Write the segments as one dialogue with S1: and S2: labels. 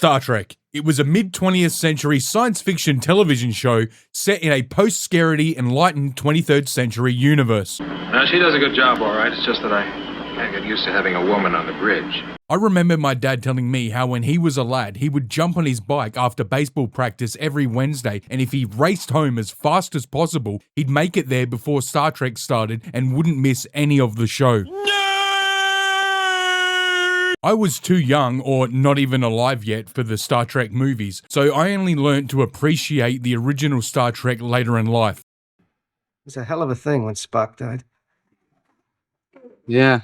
S1: Star Trek. It was a mid-20th century science fiction television show set in a post-scarcity enlightened 23rd century universe.
S2: Now, she does a good job, all right. It's just that I can't get used to having a woman on the bridge.
S1: I remember my dad telling me how when he was a lad, he would jump on his bike after baseball practice every Wednesday, and if he raced home as fast as possible, he'd make it there before Star Trek started and wouldn't miss any of the show. I was too young or not even alive yet for the Star Trek movies, so I only learnt to appreciate the original Star Trek later in life.
S3: It was a hell of a thing when Spock died.
S4: Yeah.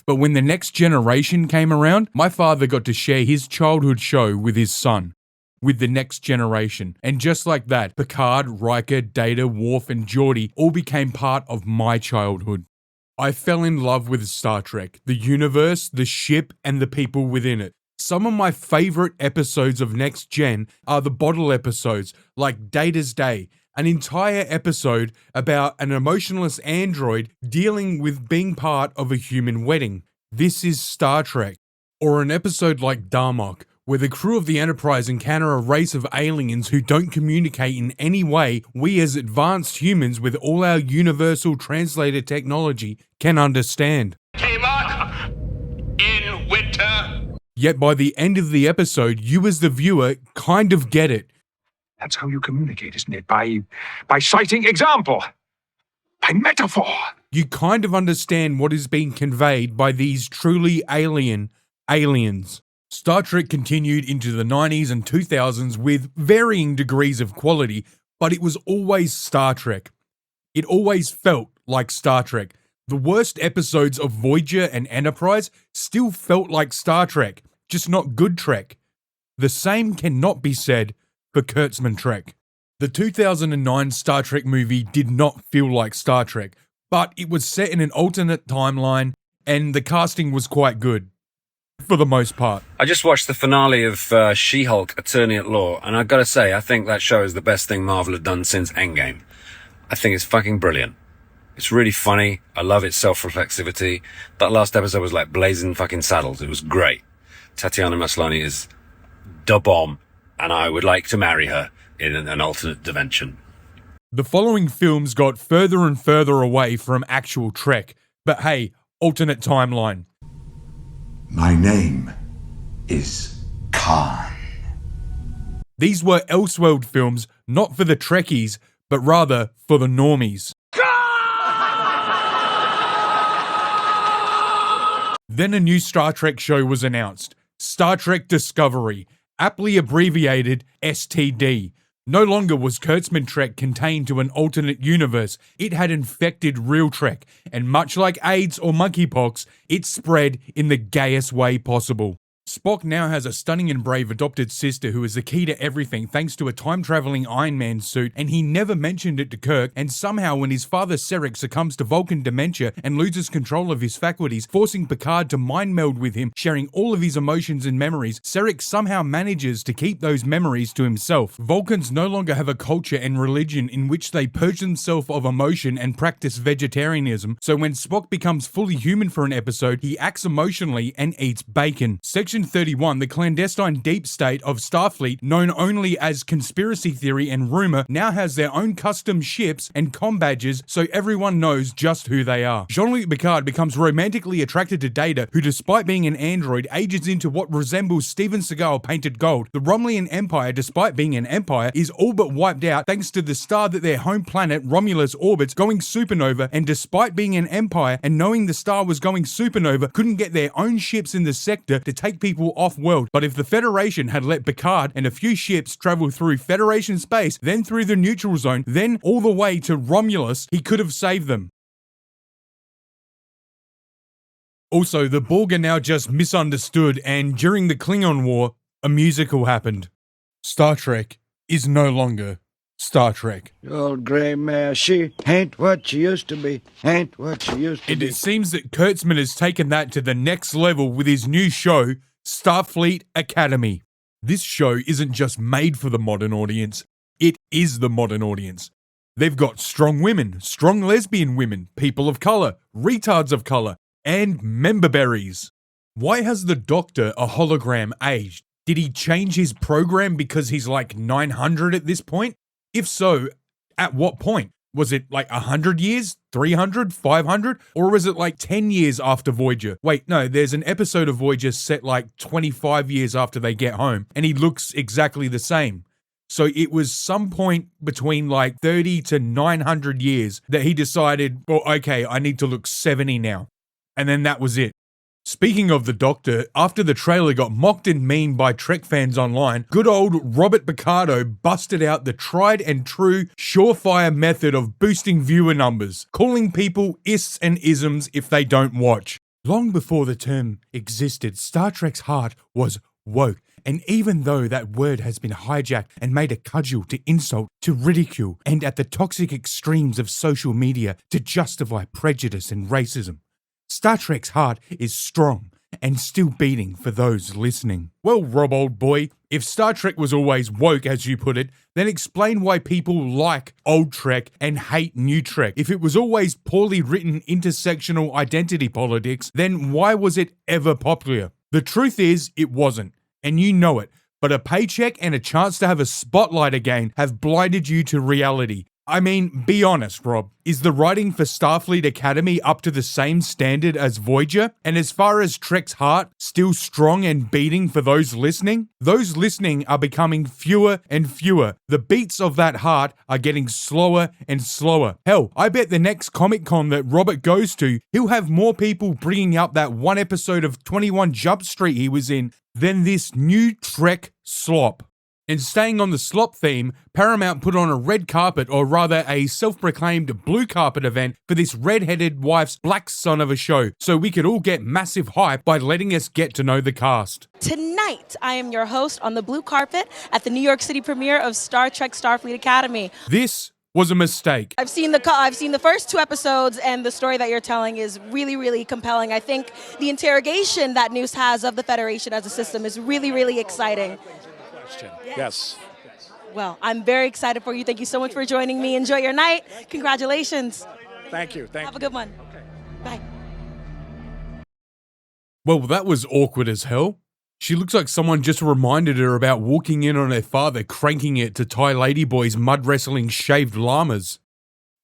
S1: But when the next generation came around, my father got to share his childhood show with his son, with the next generation. And just like that, Picard, Riker, Data, Worf, and Geordi all became part of my childhood. I fell in love with Star Trek, the universe, the ship, and the people within it. Some of my favourite episodes of Next Gen are the bottle episodes, like Data's Day, an entire episode about an emotionless android dealing with being part of a human wedding. This is Star Trek. Or an episode like Darmok, where the crew of the Enterprise encounter a race of aliens who don't communicate in any way we as advanced humans with all our universal translator technology can understand.
S5: Came out in winter.
S1: Yet by the end of the episode, you as the viewer kind of get it.
S6: That's how you communicate, isn't it? By citing example. By metaphor.
S1: You kind of understand what is being conveyed by these truly alien aliens. Star Trek continued into the 90s and 2000s with varying degrees of quality, but it was always Star Trek. It always felt like Star Trek. The worst episodes of Voyager and Enterprise still felt like Star Trek, just not good Trek. The same cannot be said for Kurtzman Trek. The 2009 Star Trek movie did not feel like Star Trek, but it was set in an alternate timeline and the casting was quite good. For the most part.
S4: I just watched the finale of She-Hulk, Attorney at Law, and I've got to say, I think that show is the best thing Marvel had done since Endgame. I think it's fucking brilliant. It's really funny. I love its self-reflexivity. That last episode was like blazing fucking saddles. It was great. Tatiana Maslany is da bomb, and I would like to marry her in an alternate dimension.
S1: The following films got further and further away from actual Trek, but hey, alternate timeline.
S7: My name is Khan.
S1: These were Elseworld films, not for the Trekkies, but rather for the normies. Then a new Star Trek show was announced, Star Trek Discovery, aptly abbreviated STD. No longer was Kurtzman Trek contained to an alternate universe, it had infected real Trek, and much like AIDS or monkeypox, it spread in the gayest way possible. Spock now has a stunning and brave adopted sister who is the key to everything thanks to a time-traveling Iron Man suit, and he never mentioned it to Kirk, and somehow when his father Sarek succumbs to Vulcan dementia and loses control of his faculties, forcing Picard to mind meld with him, sharing all of his emotions and memories, Sarek somehow manages to keep those memories to himself. Vulcans no longer have a culture and religion in which they purge themselves of emotion and practice vegetarianism, so when Spock becomes fully human for an episode, he acts emotionally and eats bacon. Section 31, the clandestine deep state of Starfleet, known only as conspiracy theory and rumor, now has their own custom ships and comm badges so everyone knows just who they are. Jean-Luc Picard becomes romantically attracted to Data, who despite being an android, ages into what resembles Steven Seagal painted gold. The Romulans Empire, despite being an empire, is all but wiped out thanks to the star that their home planet, Romulus, orbits going supernova, and despite being an empire and knowing the star was going supernova, couldn't get their own ships in the sector to take people off-world. But if the Federation had let Picard and a few ships travel through Federation space, then through the neutral zone, then all the way to Romulus, he could have saved them. Also, the Borg are now just misunderstood, and during the Klingon War, a musical happened. Star Trek is no longer Star Trek.
S8: Old grey mare, she ain't what she used to be, ain't what she used to
S1: And
S8: be.
S1: it seems that Kurtzman has taken that to the next level with his new show, Starfleet Academy. This show isn't just made for the modern audience, it is the modern audience. They've got strong women, strong lesbian women, people of colour, retards of colour, and member berries. Why has the Doctor a hologram aged? Did he change his program because he's like 900 at this point? If so, at what point? Was it like 100 years, 300, 500? Or was it like 10 years after Voyager? Wait, no, there's an episode of Voyager set like 25 years after they get home, and he looks exactly the same. So it was some point between like 30 to 900 years that he decided, well, okay, I need to look 70 now. And then that was it. Speaking of the Doctor, after the trailer got mocked and memed by Trek fans online, good old Robert Picardo busted out the tried and true surefire method of boosting viewer numbers, calling people ists and isms if they don't watch. Long before the term existed, Star Trek's heart was woke, and even though that word has been hijacked and made a cudgel to insult, to ridicule, and at the toxic extremes of social media to justify prejudice and racism, Star Trek's heart is strong and still beating for those listening. Well, Rob, old boy, if Star Trek was always woke, as you put it, then explain why people like old Trek and hate new Trek. If it was always poorly written intersectional identity politics, then why was it ever popular? The truth is, it wasn't, and you know it, but a paycheck and a chance to have a spotlight again have blinded you to reality. I mean, be honest, Rob. Is the writing for Starfleet Academy up to the same standard as Voyager? And as far as Trek's heart, still strong and beating for those listening? Those listening are becoming fewer and fewer. The beats of that heart are getting slower and slower. Hell, I bet the next Comic-Con that Robert goes to, he'll have more people bringing up that one episode of 21 Jump Street he was in than this new Trek slop. And staying on the slop theme, Paramount put on a red carpet, or rather a self-proclaimed blue carpet event for this red-headed wife's black son of a show, so we could all get massive hype by letting us get to know the cast.
S9: Tonight, I am your host on the blue carpet at the New York City premiere of Star Trek Starfleet Academy.
S1: This was a mistake.
S9: I've seen the first 2 episodes, and the story that you're telling is really, really compelling. I think the interrogation that Noose has of the Federation as a system is really, really exciting.
S10: Yes.
S9: Well, I'm very excited for you. Thank you so much for joining me. Enjoy your night. Congratulations.
S10: Thank you.
S9: Have a good one. Okay. Bye.
S1: Well, that was awkward as hell. She looks like someone just reminded her about walking in on her father cranking it to Thai ladyboys mud wrestling shaved llamas.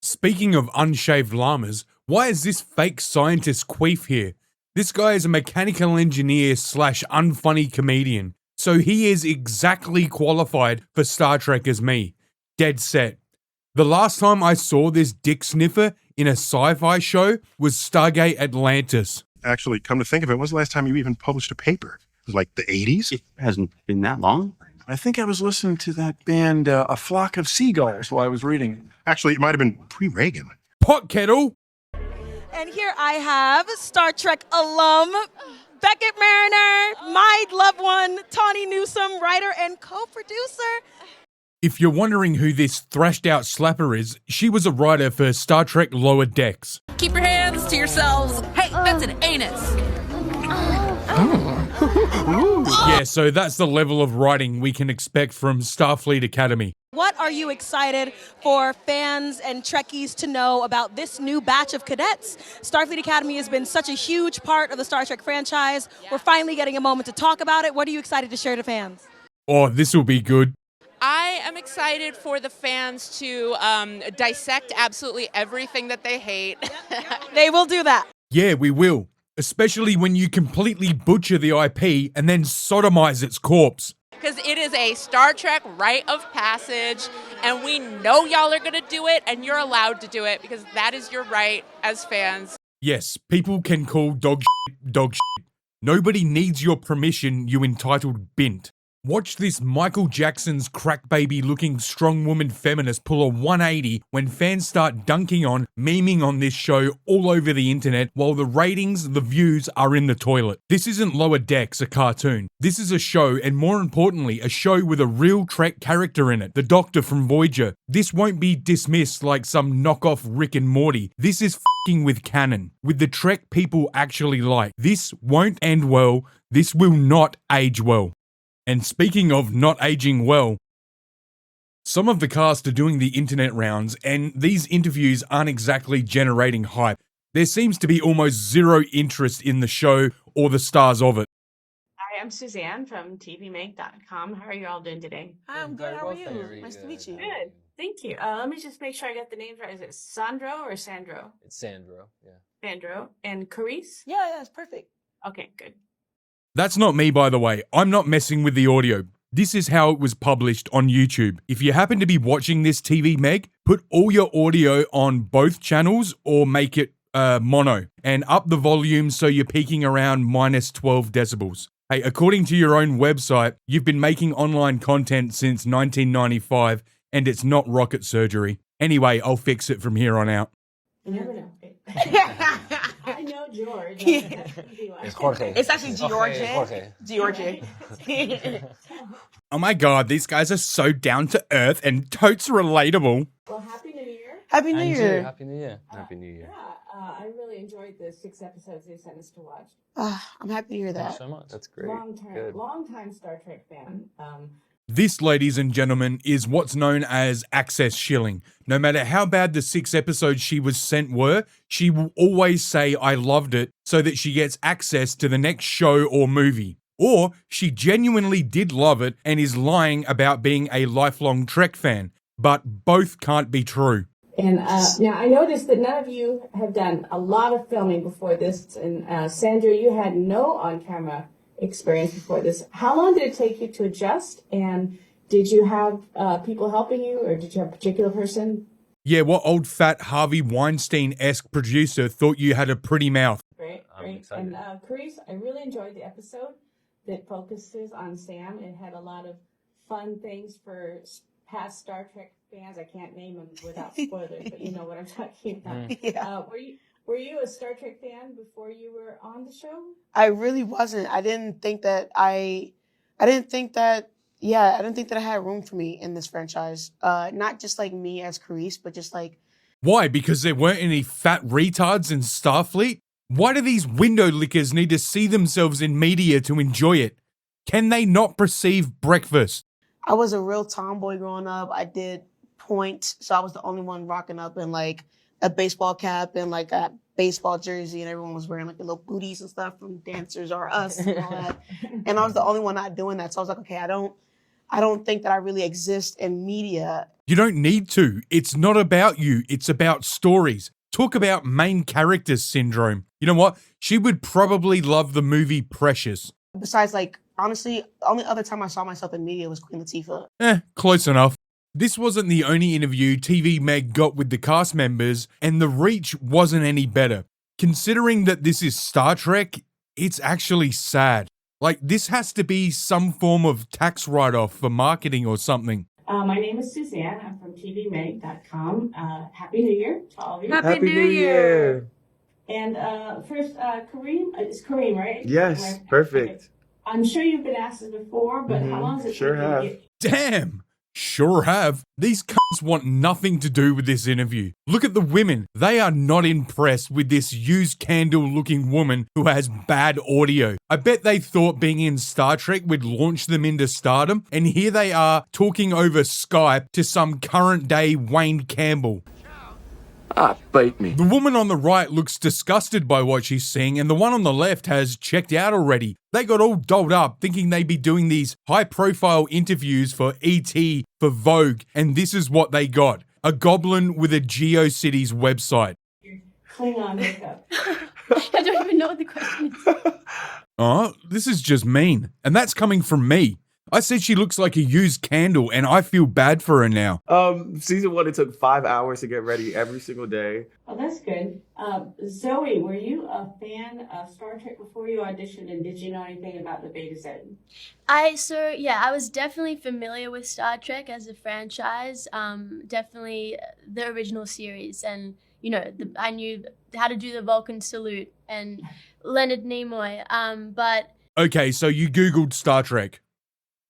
S1: Speaking of unshaved llamas, why is this fake scientist queef here? This guy is a mechanical engineer / unfunny comedian. So he is exactly qualified for Star Trek as me. Dead set. The last time I saw this dick sniffer in a sci-fi show was Stargate Atlantis.
S11: Actually, come to think of it, when was the last time you even published a paper? It was like the 80s?
S12: It hasn't been that long.
S10: I think I was listening to that band, A Flock of Seagulls, while I was reading.
S11: Actually, it might have been pre-Reagan.
S1: Pot kettle!
S9: And here I have Star Trek alum, Beckett Mariner, my loved one, Tawny Newsome, writer and co-producer.
S1: If you're wondering who this thrashed out slapper is, she was a writer for Star Trek Lower Decks.
S13: Keep your hands to yourselves. Hey, that's an anus.
S1: Yeah, so that's the level of writing we can expect from Starfleet Academy.
S9: What are you excited for fans and Trekkies to know about this new batch of cadets? Starfleet Academy has been such a huge part of the Star Trek franchise. We're finally getting a moment to talk about it. What are you excited to share to fans?
S1: Oh, this will be good.
S13: I am excited for the fans to dissect absolutely everything that they hate.
S9: They will do that.
S1: Yeah, we will. Especially when you completely butcher the IP and then sodomize its corpse.
S13: Because it is a Star Trek rite of passage, and we know y'all are going to do it, and you're allowed to do it, because that is your right as fans.
S1: Yes, people can call dog shit. Nobody needs your permission, you entitled bint. Watch this Michael Jackson's crack baby looking strong woman feminist pull a 180 when fans start dunking on, memeing on this show all over the internet while the ratings, the views are in the toilet. This isn't Lower Decks, a cartoon. This is a show, and more importantly, a show with a real Trek character in it, the Doctor from Voyager. This won't be dismissed like some knockoff Rick and Morty. This is f***ing with canon, with the Trek people actually like. This won't end well. This will not age well. And speaking of not aging well, some of the cast are doing the internet rounds, and these interviews aren't exactly generating hype. There seems to be almost zero interest in the show or the stars of it.
S14: I I'm Suzanne from tvmake.com. How are you all doing today?
S15: I'm good. How are you? Nice to meet you.
S14: Good. Thank you. Let me just make sure I got the names right. Is it Sandro or Sandro?
S15: It's Sandro. Yeah.
S14: Sandro. And Carice?
S15: Yeah, it's perfect.
S14: Okay, good.
S1: That's not me, by the way. I'm not messing with the audio. This is how it was published on YouTube. If you happen to be watching this TV Meg, put all your audio on both channels or make it mono and up the volume so you're peaking around minus 12 decibels. Hey, according to your own website, you've been making online content since 1995 and it's not rocket surgery. Anyway, I'll fix it from here on out.
S14: You never know. I know George.
S15: It's Jorge. It's actually George.
S14: Jorge.
S15: George.
S1: Oh my god, these guys are so down to earth and totes relatable.
S14: Well, Happy New Year.
S15: Happy New Year.
S12: Happy New Year. Happy New Year.
S14: Yeah, I really enjoyed the 6 episodes they sent us to watch.
S15: I'm happy to hear that.
S12: Thanks so much. That's great.
S14: Long time Star Trek fan.
S1: This, ladies and gentlemen, is what's known as access shilling. No matter how bad the 6 episodes she was sent were, she will always say, I loved it, so that she gets access to the next show or movie. Or she genuinely did love it and is lying about being a lifelong Trek fan. But both can't be true.
S14: And now I noticed that none of you have done a lot of filming before this. And Sandra, you had no on-camera experience before this. How long did it take you to adjust? And did you have people helping you, or did you have a particular person?
S1: Yeah, what old fat Harvey Weinstein-esque producer thought you had a pretty mouth?
S14: Great. And Carice, I really enjoyed the episode that focuses on Sam. It had a lot of fun things for past Star Trek fans. I can't name them without spoilers, but you know what I'm talking about.
S15: Yeah.
S14: Were you a Star Trek fan before you were on the show?
S15: I really wasn't. I didn't think that I didn't think that I had room for me in this franchise. Not just like me as Carice, but just like.
S1: Why? Because there weren't any fat retards in Starfleet? Why do these window lickers need to see themselves in media to enjoy it? Can they not perceive breakfast?
S15: I was a real tomboy growing up. I did points, so I was the only one rocking up in like a baseball cap and like a baseball jersey, and everyone was wearing like the little booties and stuff from Dancers or Us and all that. And I was the only one not doing that. So I was like, okay, I don't think that I really exist in media.
S1: You don't need to. It's not about you. It's about stories. Talk about main character syndrome. You know what? She would probably love the movie Precious.
S15: Besides, like, honestly, the only other time I saw myself in media was Queen Latifah.
S1: Close enough. This wasn't the only interview TV Meg got with the cast members, and the reach wasn't any better. Considering that this is Star Trek, it's actually sad. Like, this has to be some form of tax write-off for marketing or something.
S14: My name is Suzanne. I'm from tvmake.com. Happy New Year to all of you.
S16: Happy New Year.
S14: And first, Kareem. It's Kareem, right?
S16: Yes, perfect.
S14: Okay. I'm sure you've been asked this before, but how long has it
S16: Sure
S14: taken
S16: have.
S14: to get...
S1: Damn! Sure have. These cunts want nothing to do with this interview. Look at the women. They are not impressed with this used candle looking woman who has bad audio. I bet they thought being in Star Trek would launch them into stardom, and here they are talking over Skype to some current day Wayne Campbell.
S16: Bite me.
S1: The woman on the right looks disgusted by what she's seeing, and the one on the left has checked out already. They got all dolled up thinking they'd be doing these high-profile interviews for ET, for Vogue, and this is what they got. A goblin with a GeoCities website.
S14: Klingon makeup.
S17: I don't even know what the question is.
S1: Oh, this is just mean. And that's coming from me. I said she looks like a used candle, and I feel bad for her now.
S16: Season 1, it took 5 hours to get ready every single day.
S14: Oh, that's good. Zoe, were you a fan of Star Trek before you auditioned, and did you know anything about the Beta Z?
S17: I was definitely familiar with Star Trek as a franchise. Definitely the original series, and I knew how to do the Vulcan salute and Leonard Nimoy. But
S1: okay, so you Googled Star Trek.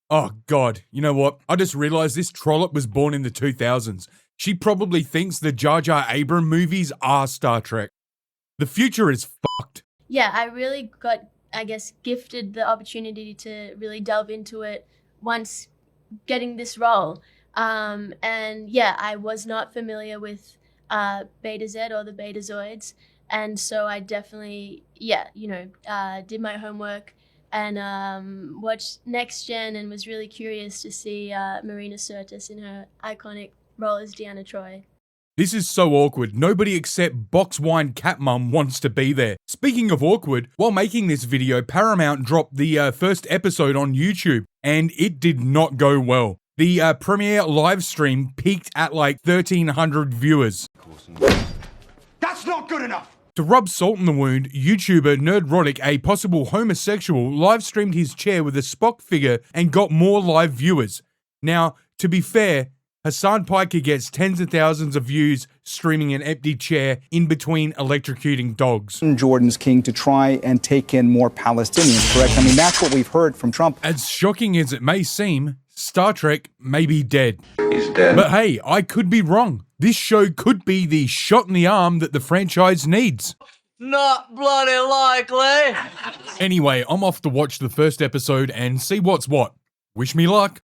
S1: Oh, God. You know what? I just realized this trollop was born in the 2000s. She probably thinks the Jar Jar Abrams movies are Star Trek. The future is fucked.
S17: yeah, I really got, I guess, gifted the opportunity to really delve into it once getting this role. And yeah, I was not familiar with Beta Z or the Betazoids. And so I definitely, did my homework and watched Next Gen and was really curious to see Marina Sirtis in her iconic role as Deanna Troi.
S1: This is so awkward. Nobody except Box Wine Cat Mum wants to be there. Speaking of awkward, while making this video, Paramount dropped the first episode on YouTube, and it did not go well. The premiere live stream peaked at like 1,300 viewers.
S7: That's not good enough!
S1: To rub salt in the wound, YouTuber Nerdrotic, a possible homosexual, live streamed his chair with a Spock figure and got more live viewers. Now, to be fair, Hassan Piker gets tens of thousands of views streaming an empty chair in between electrocuting dogs.
S18: Jordan's king to try and take in more Palestinians, correct? I mean, that's what we've heard from Trump.
S1: As shocking as it may seem, Star Trek may be dead.
S2: He's dead.
S1: But hey, I could be wrong. This show could be the shot in the arm that the franchise needs.
S19: Not bloody likely.
S1: Anyway, I'm off to watch the first episode and see what's what. Wish me luck.